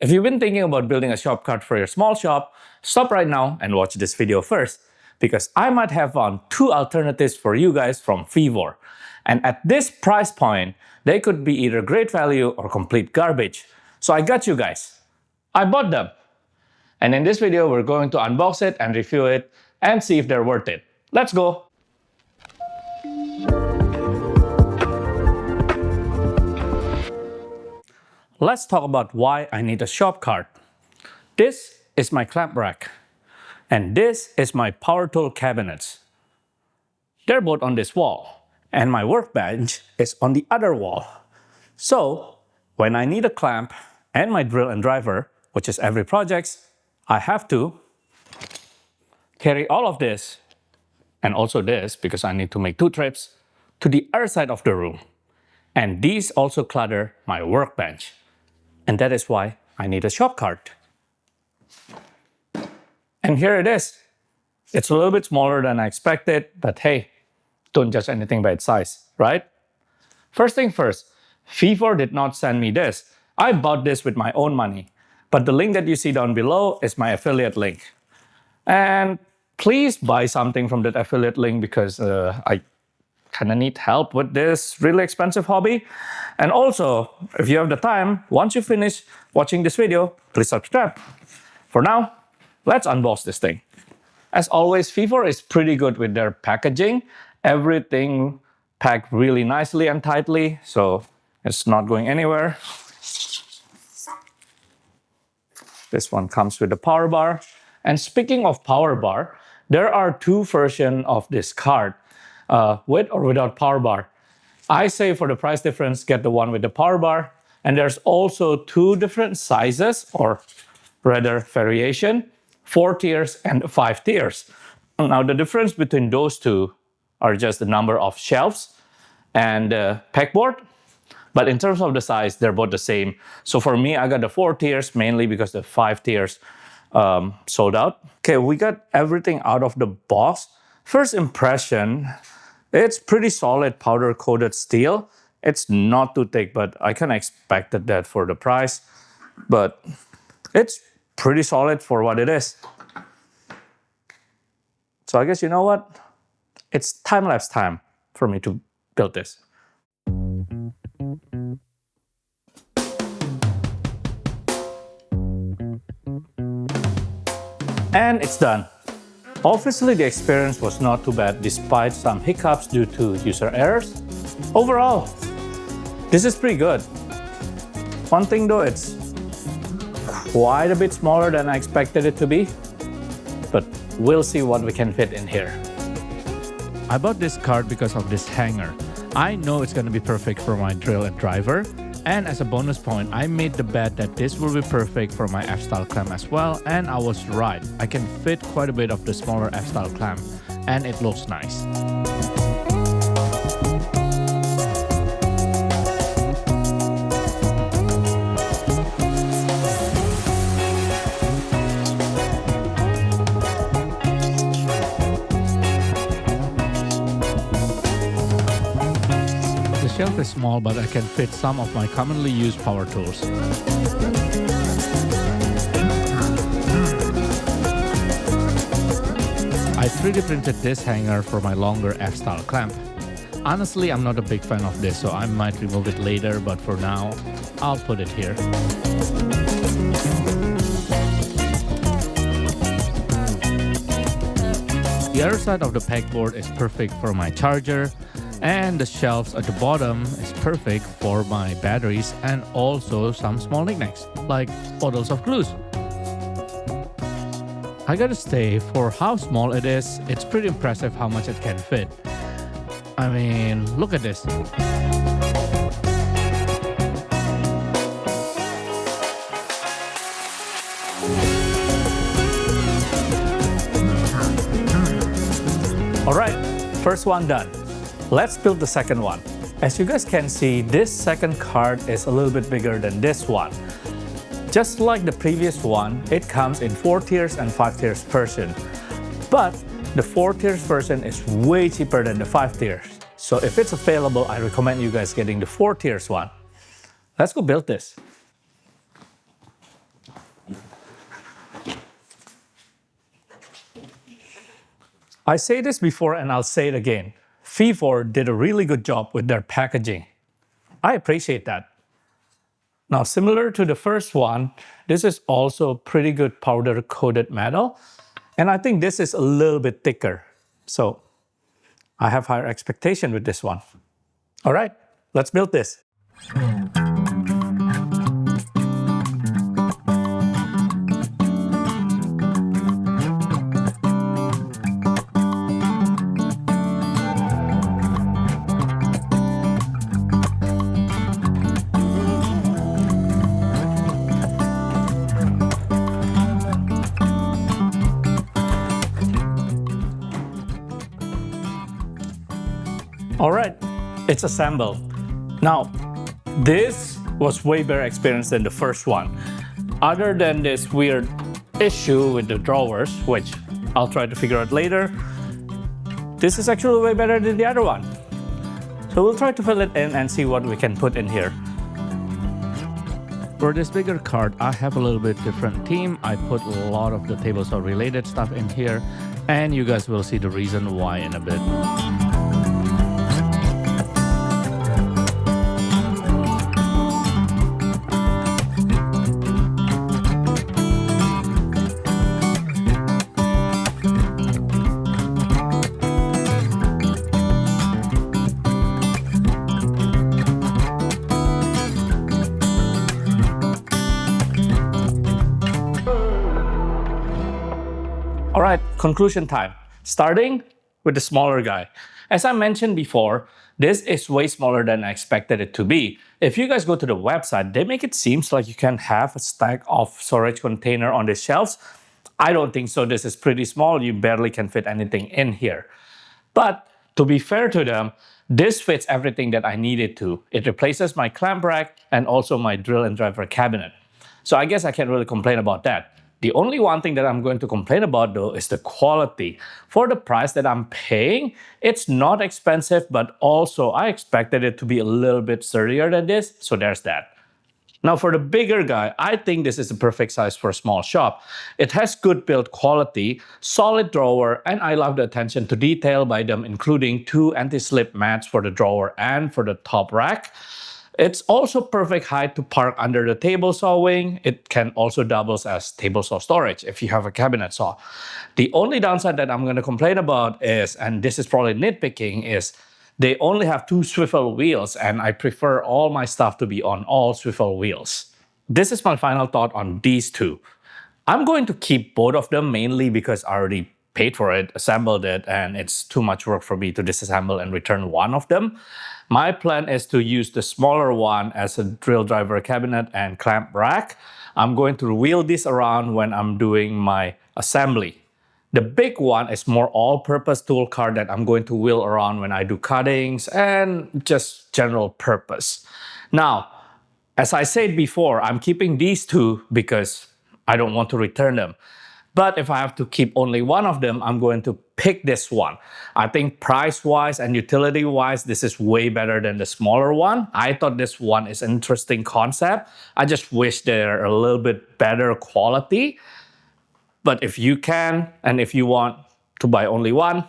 If you've been thinking about building a shop cart for your small shop, stop right now and watch this video first, because I might have found two alternatives for you guys from VEVOR. And at this price point, they could be either great value or complete garbage. So I got you guys. I bought them. And in this video, we're going to unbox it and review it and see if they're worth it. Let's go. Let's talk about why I need a shop cart. This is my clamp rack, and this is my power tool cabinets. They're both on this wall, and my workbench is on the other wall. So, when I need a clamp and my drill and driver, which is every project, I have to carry all of this, and also this, because I need to make 2 trips, to the other side of the room. And these also clutter my workbench. And that is why I need a shop cart. And here it is. It's a little bit smaller than I expected, but hey, don't judge anything by its size, right? First thing first, VEVOR did not send me this. I bought this with my own money, but the link that you see down below is my affiliate link. And please buy something from that affiliate link, because I kind of need help with this really expensive hobby. And also, if you have the time, once you finish watching this video, please subscribe. For now, let's unbox this thing. As always, VEVOR is pretty good with their packaging. Everything packed really nicely and tightly, so it's not going anywhere. This one comes with the power bar. And speaking of power bar, there are 2 versions of this cart, with or without power bar. I say for the price difference, get the one with the power bar. And there's also 2 different sizes, or rather variation, 4 tiers and 5 tiers. Now the difference between those 2 are just the number of shelves and pegboard. But in terms of the size, they're both the same. So for me, I got the 4 tiers mainly because the 5 tiers sold out. Okay, we got everything out of the box. First impression, it's pretty solid powder coated steel. It's not too thick, but I kind of expected that for the price. But it's pretty solid for what it is. So I guess, you know what? It's time-lapse time for me to build this. And it's done. Obviously, the experience was not too bad despite some hiccups due to user errors. Overall, this is pretty good. One thing though, it's quite a bit smaller than I expected it to be, but we'll see what we can fit in here. I bought this cart because of this hanger. I know it's going to be perfect for my drill and driver. And as a bonus point, I made the bet that this will be perfect for my F-style clamp as well, and I was right. I can fit quite a bit of the smaller F-style clamp, and it looks nice. The shelf is small, but I can fit some of my commonly used power tools. I 3D printed this hanger for my longer F-style clamp. Honestly, I'm not a big fan of this, so I might remove it later, but for now, I'll put it here. The other side of the pegboard is perfect for my charger, and the shelves at the bottom is perfect for my batteries and also some small knickknacks, like bottles of glues. I gotta say, for how small it is, it's pretty impressive how much it can fit. I mean, look at this. Alright, first one done. Let's build the second one. As you guys can see, this second cart is a little bit bigger than this one. Just like the previous one, it comes in 4 tiers and 5 tiers version. But the 4 tiers version is way cheaper than the 5 tiers. So if it's available, I recommend you guys getting the 4 tiers one. Let's go build this. I say this before and I'll say it again. VEVOR did a really good job with their packaging. I appreciate that. Now, similar to the first one, this is also pretty good powder coated metal. And I think this is a little bit thicker. So I have higher expectation with this one. All right, let's build this. All right, it's assembled. Now, this was way better experience than the first one. Other than this weird issue with the drawers, which I'll try to figure out later, this is actually way better than the other one. So we'll try to fill it in and see what we can put in here. For this bigger cart, I have a little bit different theme. I put a lot of the table saw related stuff in here, and you guys will see the reason why in a bit. All right, conclusion time. Starting with the smaller guy. As I mentioned before, this is way smaller than I expected it to be. If you guys go to the website, they make it seem like you can have a stack of storage container on the shelves. I don't think so. This is pretty small. You barely can fit anything in here. But to be fair to them, this fits everything that I needed to. It replaces my clamp rack and also my drill and driver cabinet. So I guess I can't really complain about that. The only one thing that I'm going to complain about though is the quality. For the price that I'm paying, it's not expensive, but also I expected it to be a little bit sturdier than this, so there's that. Now for the bigger guy, I think this is the perfect size for a small shop. It has good build quality, solid drawer, and I love the attention to detail by them, including 2 anti-slip mats for the drawer and for the top rack. It's also perfect height to park under the table saw wing. It can also double as table saw storage if you have a cabinet saw. The only downside that I'm going to complain about is, and this is probably nitpicking, is they only have 2 swivel wheels, and I prefer all my stuff to be on all swivel wheels. This is my final thought on these two. I'm going to keep both of them mainly because I already paid for it, assembled it, and it's too much work for me to disassemble and return one of them. My plan is to use the smaller one as a drill driver cabinet and clamp rack. I'm going to wheel this around when I'm doing my assembly. The big one is more all-purpose tool cart that I'm going to wheel around when I do cuttings and just general purpose. Now, as I said before, I'm keeping these two because I don't want to return them. But if I have to keep only one of them, I'm going to pick this one. I think price-wise and utility-wise, this is way better than the smaller one. I thought this one is an interesting concept. I just wish they're a little bit better quality. But if you can, and if you want to buy only one,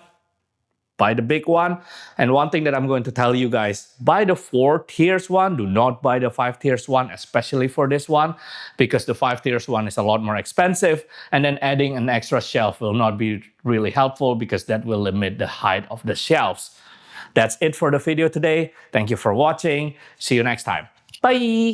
buy the big one. And one thing that I'm going to tell you guys, buy the 4 tiers one, do not buy the 5 tiers one, especially for this one, because the 5 tiers one is a lot more expensive. And then adding an extra shelf will not be really helpful because that will limit the height of the shelves. That's it for the video today. Thank you for watching. See you next time. Bye.